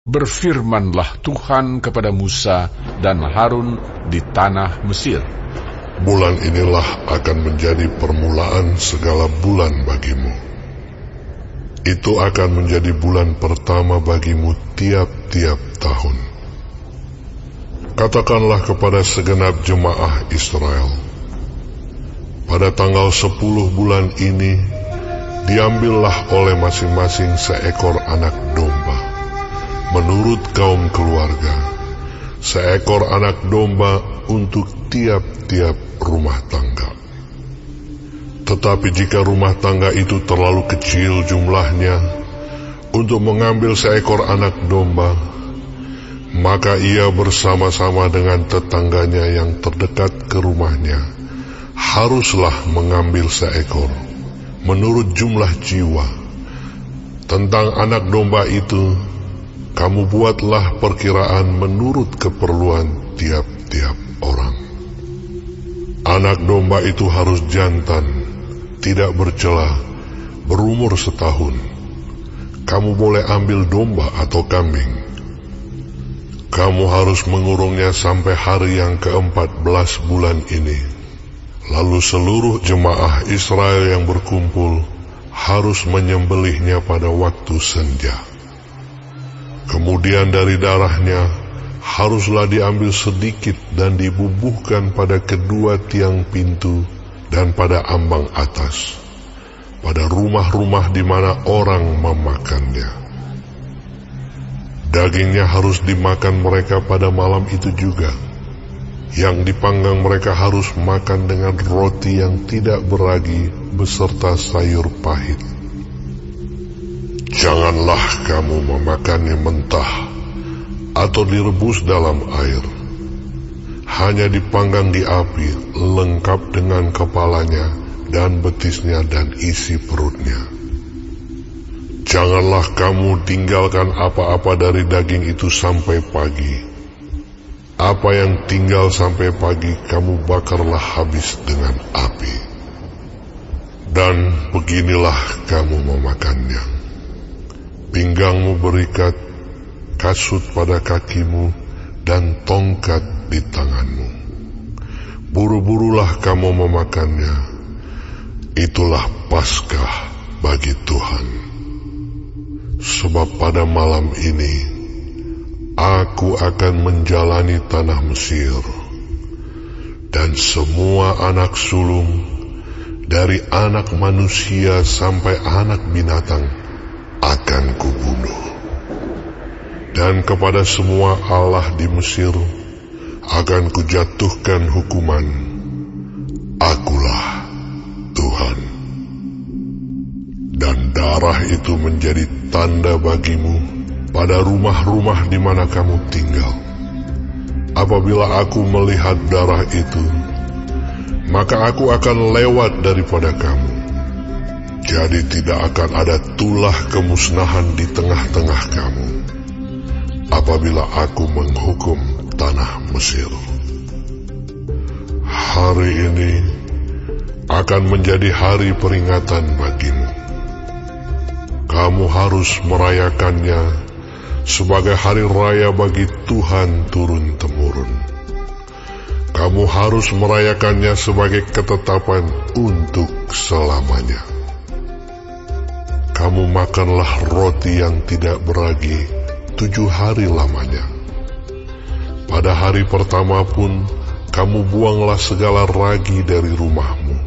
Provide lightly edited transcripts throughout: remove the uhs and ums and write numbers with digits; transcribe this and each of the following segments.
Berfirmanlah Tuhan kepada Musa dan Harun di tanah Mesir. Bulan inilah akan menjadi permulaan segala bulan bagimu. Itu akan menjadi bulan pertama bagimu tiap-tiap tahun. Katakanlah kepada segenap jemaah Israel, pada tanggal 10 bulan ini, diambillah oleh masing-masing seekor anak domba, menurut kaum keluarga, seekor anak domba untuk tiap-tiap rumah tangga. Tetapi jika rumah tangga itu terlalu kecil jumlahnya untuk mengambil seekor anak domba, maka ia bersama-sama dengan tetangganya yang terdekat ke rumahnya haruslah mengambil seekor, menurut jumlah jiwa. Tentang anak domba itu, kamu buatlah perkiraan menurut keperluan tiap-tiap orang. Anak domba itu harus jantan, tidak bercela, berumur setahun. Kamu boleh ambil domba atau kambing. Kamu harus mengurungnya sampai hari yang ke-14 bulan ini. Lalu seluruh jemaah Israel yang berkumpul harus menyembelihnya pada waktu senja. Kemudian dari darahnya haruslah diambil sedikit dan dibubuhkan pada kedua tiang pintu dan pada ambang atas, pada rumah-rumah di mana orang memakannya. Dagingnya harus dimakan mereka pada malam itu juga. Yang dipanggang mereka harus makan dengan roti yang tidak beragi beserta sayur pahit. Janganlah kamu memakannya mentah atau direbus dalam air. Hanya dipanggang di api, lengkap dengan kepalanya dan betisnya dan isi perutnya. Janganlah kamu tinggalkan apa-apa dari daging itu sampai pagi. Apa yang tinggal sampai pagi kamu bakarlah habis dengan api. Dan beginilah kamu memakannya. Pinggangmu berikat, kasut pada kakimu, dan tongkat di tanganmu. Buru-burulah kamu memakannya. Itulah Paskah bagi Tuhan. Sebab pada malam ini, aku akan menjalani tanah Mesir, dan semua anak sulung, dari anak manusia sampai anak binatang, akan kubunuh. Dan kepada semua allah di Mesir akan kujatuhkan hukuman. Akulah Tuhan. Dan darah itu menjadi tanda bagimu pada rumah-rumah di mana kamu tinggal. Apabila aku melihat darah itu, maka aku akan lewat daripada kamu. Jadi tidak akan ada tulah kemusnahan di tengah-tengah kamu apabila aku menghukum tanah Mesir. Hari ini akan menjadi hari peringatan bagimu. Kamu harus merayakannya sebagai hari raya bagi Tuhan turun-temurun. Kamu harus merayakannya sebagai ketetapan untuk selamanya. Kamu makanlah roti yang tidak beragi 7 hari lamanya. Pada hari pertama pun kamu buanglah segala ragi dari rumahmu.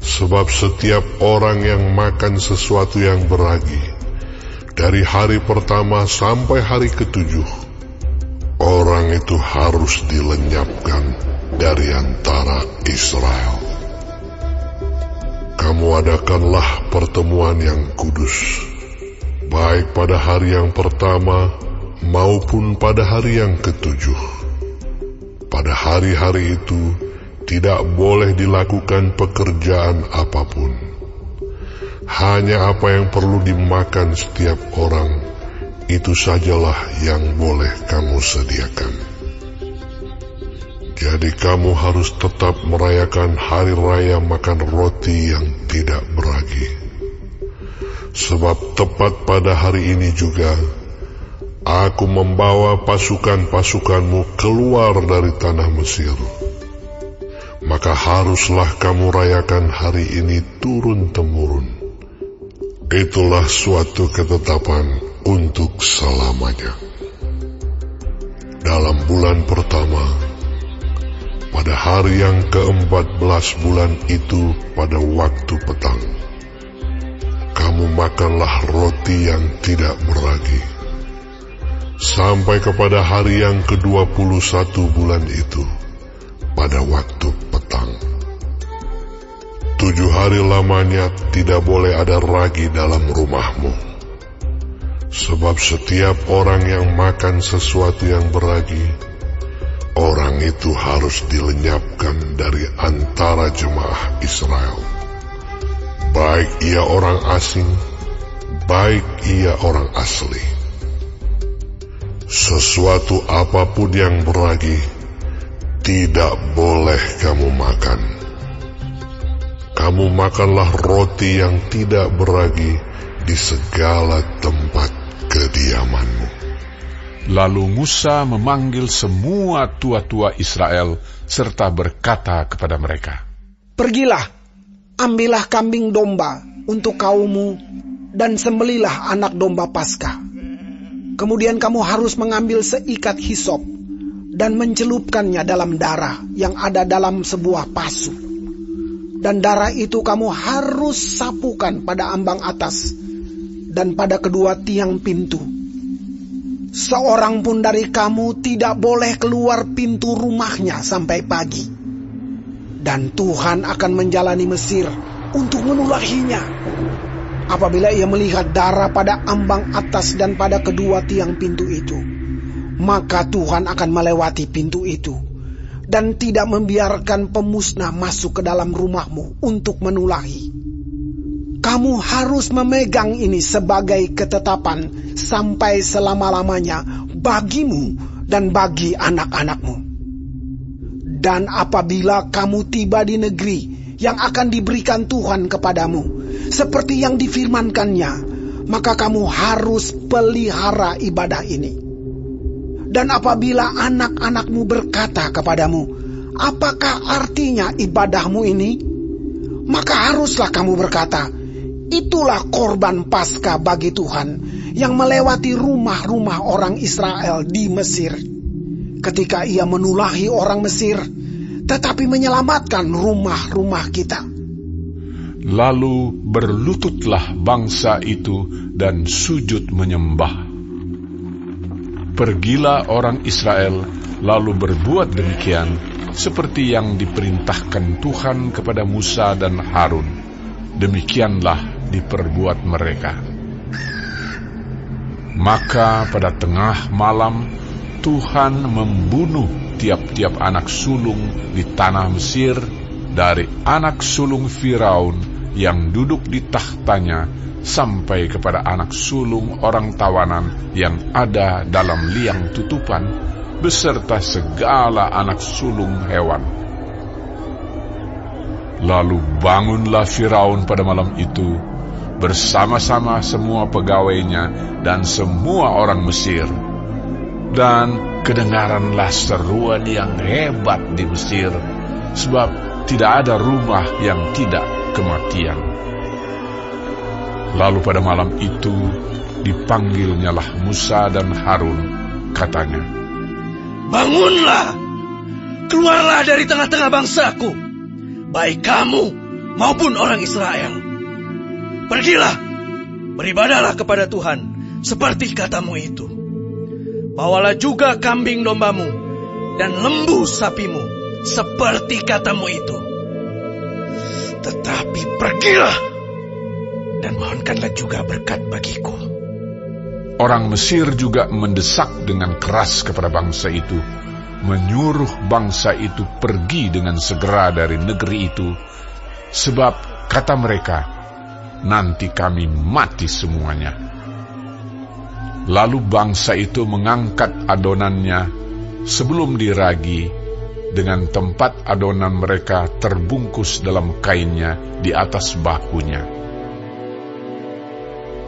Sebab setiap orang yang makan sesuatu yang beragi, dari hari pertama sampai hari ke-7, orang itu harus dilenyapkan dari antara Israel. Kamu adakanlah pertemuan yang kudus, baik pada hari yang pertama maupun pada hari yang ke-7. Pada hari-hari itu tidak boleh dilakukan pekerjaan apapun. Hanya apa yang perlu dimakan setiap orang, itu sajalah yang boleh kamu sediakan. Jadi kamu harus tetap merayakan hari raya makan roti yang tidak beragi. Sebab tepat pada hari ini juga, Aku membawa pasukan-pasukanmu keluar dari tanah Mesir. Maka haruslah kamu rayakan hari ini turun-temurun. Itulah suatu ketetapan untuk selamanya. Dalam bulan pertama, pada hari yang ke-14 bulan itu pada waktu petang, kamu makanlah roti yang tidak beragi. Sampai kepada hari yang ke-21 bulan itu, pada waktu petang. 7 hari lamanya tidak boleh ada ragi dalam rumahmu. Sebab setiap orang yang makan sesuatu yang beragi, orang itu harus dilenyapkan dari antara jemaah Israel. Baik ia orang asing, baik ia orang asli. Sesuatu apapun yang beragi, tidak boleh kamu makan. Kamu makanlah roti yang tidak beragi di segala tempat kediamanmu. Lalu Musa memanggil semua tua-tua Israel serta berkata kepada mereka, Pergilah, ambillah kambing domba untuk kaummu dan sembelilah anak domba Paskah. Kemudian kamu harus mengambil seikat hisop dan mencelupkannya dalam darah yang ada dalam sebuah pasu. Dan darah itu kamu harus sapukan pada ambang atas dan pada kedua tiang pintu. Seorang pun dari kamu tidak boleh keluar pintu rumahnya sampai pagi. Dan Tuhan akan menjalani Mesir untuk menulahinya. Apabila ia melihat darah pada ambang atas dan pada kedua tiang pintu itu, maka Tuhan akan melewati pintu itu dan tidak membiarkan pemusnah masuk ke dalam rumahmu untuk menulahi. Kamu harus memegang ini sebagai ketetapan sampai selama-lamanya bagimu dan bagi anak-anakmu. Dan apabila kamu tiba di negeri yang akan diberikan Tuhan kepadamu, seperti yang difirmankannya, maka kamu harus pelihara ibadah ini. Dan apabila anak-anakmu berkata kepadamu, apakah artinya ibadahmu ini? Maka haruslah kamu berkata, itulah korban Paskah bagi Tuhan yang melewati rumah-rumah orang Israel di Mesir, ketika ia menulahi orang Mesir, tetapi menyelamatkan rumah-rumah kita. Lalu berlututlah bangsa itu dan sujud menyembah. Pergilah orang Israel lalu berbuat demikian seperti yang diperintahkan Tuhan kepada Musa dan Harun. Demikianlah diperbuat mereka. Maka pada tengah malam Tuhan membunuh tiap-tiap anak sulung di tanah Mesir, dari anak sulung Firaun yang duduk di tahtanya sampai kepada anak sulung orang tawanan yang ada dalam liang tutupan, beserta segala anak sulung hewan. Lalu bangunlah Firaun pada malam itu bersama-sama semua pegawainya dan semua orang Mesir. Dan kedengaranlah seruan yang hebat di Mesir, sebab tidak ada rumah yang tidak kematian. Lalu pada malam itu dipanggilnyalah Musa dan Harun, katanya, Bangunlah, keluarlah dari tengah-tengah bangsaku, baik kamu maupun orang Israel. Pergilah, beribadahlah kepada Tuhan seperti katamu itu. Bawalah juga kambing dombamu dan lembu sapimu seperti katamu itu. Tetapi pergilah dan mohonkanlah juga berkat bagiku. Orang Mesir juga mendesak dengan keras kepada bangsa itu, menyuruh bangsa itu pergi dengan segera dari negeri itu, sebab kata mereka, nanti kami mati semuanya. Lalu bangsa itu mengangkat adonannya sebelum diragi, dengan tempat adonan mereka terbungkus dalam kainnya di atas bahunya.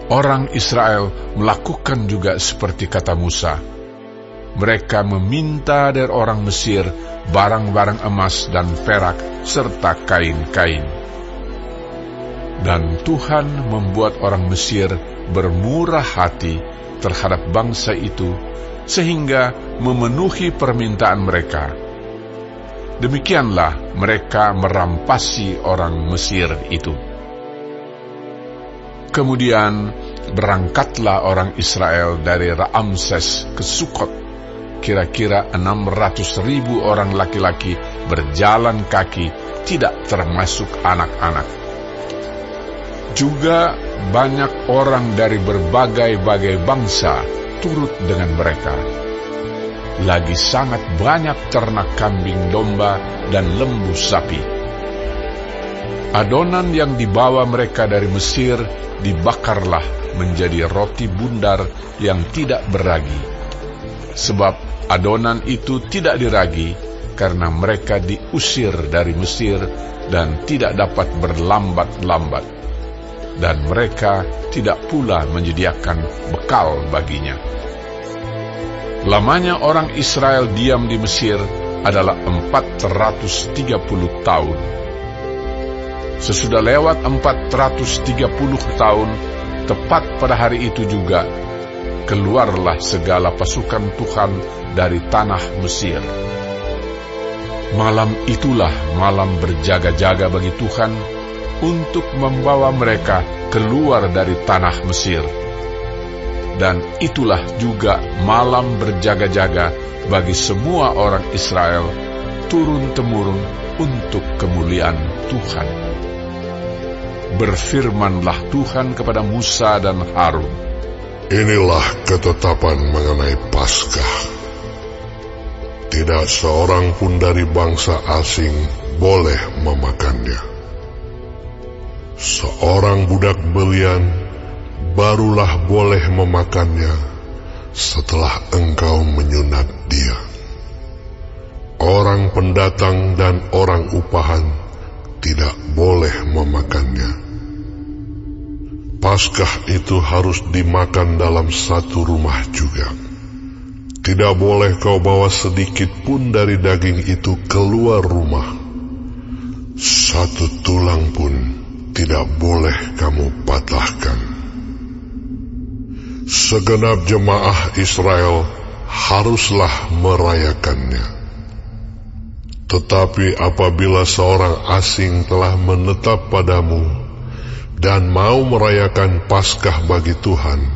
Orang Israel melakukan juga seperti kata Musa. Mereka meminta dari orang Mesir barang-barang emas dan perak serta kain-kain. Dan Tuhan membuat orang Mesir bermurah hati terhadap bangsa itu, sehingga memenuhi permintaan mereka. Demikianlah mereka merampasi orang Mesir itu. Kemudian berangkatlah orang Israel dari Ramses ke Sukot. Kira-kira 600.000 orang laki-laki berjalan kaki, tidak termasuk anak-anak. Juga banyak orang dari berbagai-bagai bangsa turut dengan mereka. Lagi sangat banyak ternak kambing domba dan lembu sapi. Adonan yang dibawa mereka dari Mesir dibakarlah menjadi roti bundar yang tidak beragi. Sebab adonan itu tidak diragi karena mereka diusir dari Mesir dan tidak dapat berlambat-lambat. Dan mereka tidak pula menyediakan bekal baginya. Lamanya orang Israel diam di Mesir adalah 430 tahun. Sesudah lewat 430 tahun, tepat pada hari itu juga, keluarlah segala pasukan Tuhan dari tanah Mesir. Malam itulah malam berjaga-jaga bagi Tuhan untuk membawa mereka keluar dari tanah Mesir. Dan itulah juga malam berjaga-jaga bagi semua orang Israel turun-temurun untuk kemuliaan Tuhan. Berfirmanlah Tuhan kepada Musa dan Harun. Inilah ketetapan mengenai Paskah. Tidak seorang pun dari bangsa asing boleh memakannya. Seorang budak belian barulah boleh memakannya setelah engkau menyunat dia. Orang pendatang dan orang upahan tidak boleh memakannya. Paskah itu harus dimakan dalam satu rumah juga. Tidak boleh kau bawa sedikit pun dari daging itu keluar rumah. Satu tulang pun tidak boleh kamu patahkan. Segenap jemaah Israel haruslah merayakannya. Tetapi apabila seorang asing telah menetap padamu dan mau merayakan Paskah bagi Tuhan,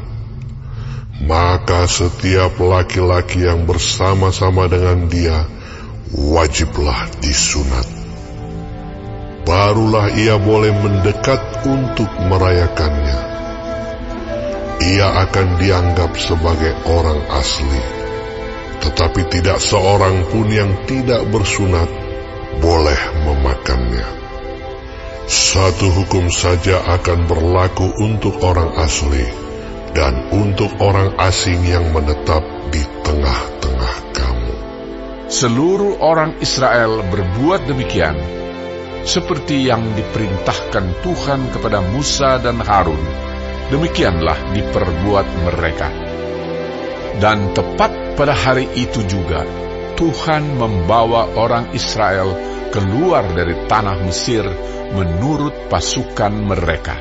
maka setiap laki-laki yang bersama-sama dengan dia wajiblah disunat. Barulah ia boleh mendekat untuk merayakannya. Ia akan dianggap sebagai orang asli, tetapi tidak seorang pun yang tidak bersunat boleh memakannya. Satu hukum saja akan berlaku untuk orang asli dan untuk orang asing yang menetap di tengah-tengah kamu. Seluruh orang Israel berbuat demikian, seperti yang diperintahkan Tuhan kepada Musa dan Harun. Demikianlah diperbuat mereka. Dan tepat pada hari itu juga, Tuhan membawa orang Israel keluar dari tanah Mesir menurut pasukan mereka.